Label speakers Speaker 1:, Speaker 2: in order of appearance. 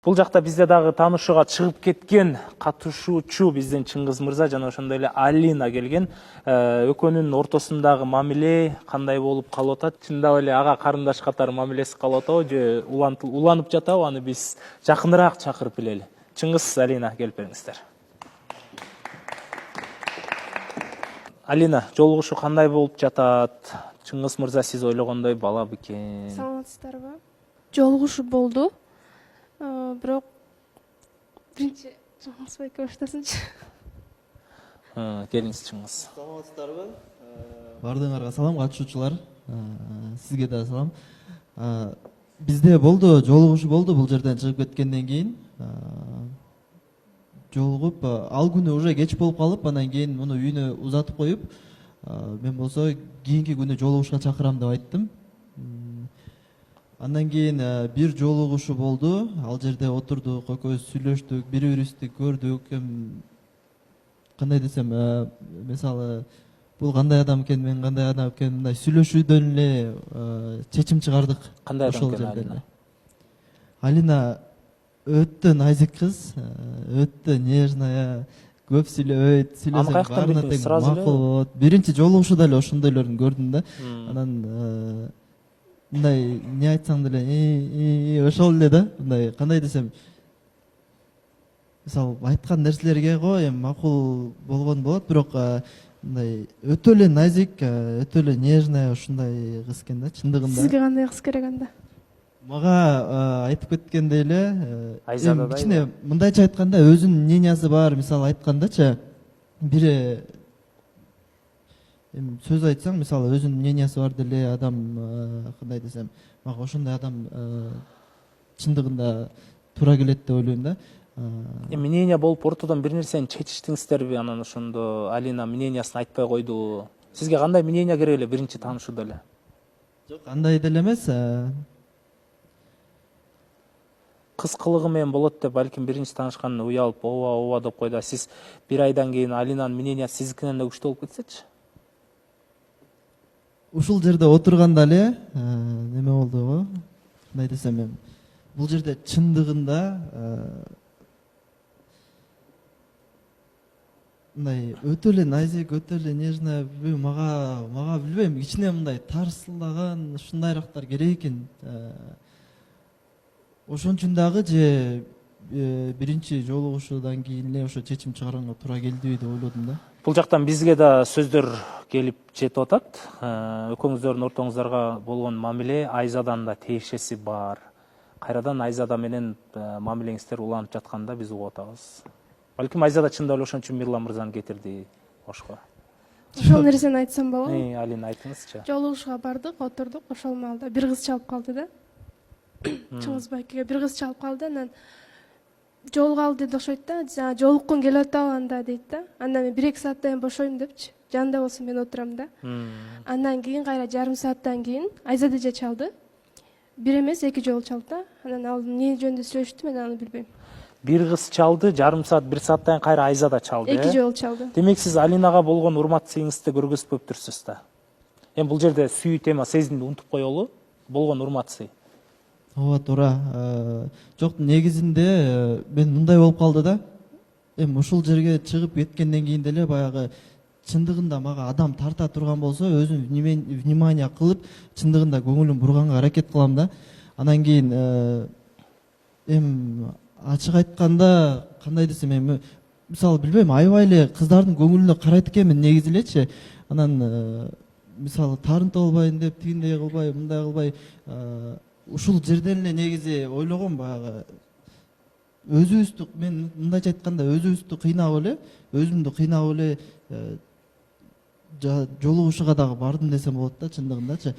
Speaker 1: Бул жакта бизде дагы таанышууга чыгып кеткен катышуучу биздин Чыңгыз мырза жана ошондой эле Алина келген. Экөөнүн ортосундагы мамиле кандай болуп калып атат? Чындап эле ага карындаш катары мамилеси калып атабы же уланып жатабы? Аны биз жакыныраак чакырып билели. Чыңгыз, Алина, келип бериңиздер. Алина, жолугушуу кандай болуп жатат? Чыңгыз мырза сиз ойлогондой бала бекен?
Speaker 2: Саламатсыздарбы? Жолугушуу болду. Бирок биринчи Чыңгыз байке баштасынчы.
Speaker 1: Келиңиз, Чыңгыз.
Speaker 3: Саламатсыздарбы? Бардыңарга салам, катышуучулар. Сизге да салам. Бизде болду, жолугушуу болду бул жерден чыгып кеткенден кийин. Жолугуп, ал күнү уже кеч болуп калып, анан кийин муну үйүнө узатып коюп, мен болсо кийинки күнү жолугушууга чакырам деп айттым. Андан кийин бир жолугушуу болду. Ал жерде отурдук, экөөбүз сүйлөштүк, бири-бирибизди көрдүк. Кандай десем, мисалы, бул кандай адам экен, мен кандай адам экен, мындай сүйлөшүүдөн эле чечим чыгардык.
Speaker 1: Кандай адам экен Алина?
Speaker 3: Алина өтө назик кыз, өтө нежная, көп сүйлөбөйт, сүйлөсөң баарына тең макул болот. Биринчи жолугушууда эле ошондойлорун көрдүм да. Анан мындай не айтсаң деле ошол эле да. Мындай кандай десем, мисалы айткан нерселерге го эми макул болгон болот, бирок мындай өтө эле назик, өтө эле нежная ушундай кыз экен да, чындыгында.
Speaker 2: Сизге кандай кыз керек анда?
Speaker 3: Мага айтып кеткендей эле, кичине мындайча айтканда өзүнүн мнениясы бар. Мисалы айткандачы, бир сөз айтсаң, мисалы өзүнүн мнениясы бар деле адам, кандай десем, мага ошондой адам чындыгында туура келет деп ойлойм да.
Speaker 1: Мнение болуп ортодон бир нерсени чечиштиңиздерби? Анан ошондо Алина мнениясын айтпай койду. Сизге кандай мнение керек эле биринчи таанышууда эле?
Speaker 3: Жок, андай деле эмес.
Speaker 1: Кыз кылыгы менен болот деп балким биринчи таанышканда уялып ооба деп койду. Сиз бир айдан кийин Алинанын мнениясы сиздикинен да күчтүү болуп кетсечи?
Speaker 3: Ушул жерде отурганда эле неме болду го. Кандай десем эми, бул жерде чындыгында мындай өтө эле назик, өтө эле нежная, мага билбейм, кичине мындай тарсылдаган ушундайрактар керек экен. Ошон үчүн дагы же биринчи жолугушуудан кийин эле ошо чечим чыгарганга туура келдиби деп ойлодум да.
Speaker 1: Бул жактан бизге да сөздөр келип жетип атат. Экөөңүздөрдүн ортоңуздарга болгон мамиле Айзадан да тиешеси бар. Кайрадан Айзада менен мамилеңиздер уланып жатканда биз угуп атабыз. Балким Айзада чындап эле ошон үчүн Мирлан мырзаны кетирди ошко.
Speaker 2: Ошол нерсени айтсам болобу?
Speaker 1: Алина, айтыңызчы.
Speaker 2: Жолугушууга бардык, отурдук, ошол маалда бир кыз чалып калды да. Чыңгыз байкеге бир кыз чалып калды, анан жолугалы деди окшойт да. Жолуккун келип атабы анда дейт да. Андан мен 1-2 сааттан кийин бошойм депчи. Жанында болсо мен отурам да. Андан кийин кайра жарым сааттан кийин Айзада эже чалды. Бир эмес, 2 жолу чалды да. Анан ал эмне жөнүндө сүйлөштү, мен аны билбейм.
Speaker 1: Бир кыз чалды, жарым саат, 1 сааттан кайра Айзада чалды.
Speaker 2: 2 жолу чалды.
Speaker 1: Демек сиз Алинага болгон урмат сыйыңызды көргөзбөптүрсүз да. Эми бул жерде сүйүү тема, сезимди унутуп коелу. Болгон урмат сый.
Speaker 3: Ооба, туура. Жок, негизинде мен мындай болуп калды да. Эми ушул жерге чыгып кеткенден кийин деле баягы чындыгында мага адам тарта турган болсо, өзүм внимание кылып, чындыгында көңүлүм бурганга аракет кылам да. Анан кийин эми ачык айтканда, кандай десем эми, мисалы билбейм, аябай эле кыздардын көңүлүнө карайт экенмин негизи элечи. Анан мисалы тарынты болбойн деп, тигиндей кылбай, мындай кылбай, ушул жерден эле негизи ойлогом, баягы өзүбүздү, мен мындайча айтканда өзүбүздү кыйнап эле, өзүмдү кыйнап эле жолугушууга дагы бардым десем болот да, чындыгындачы.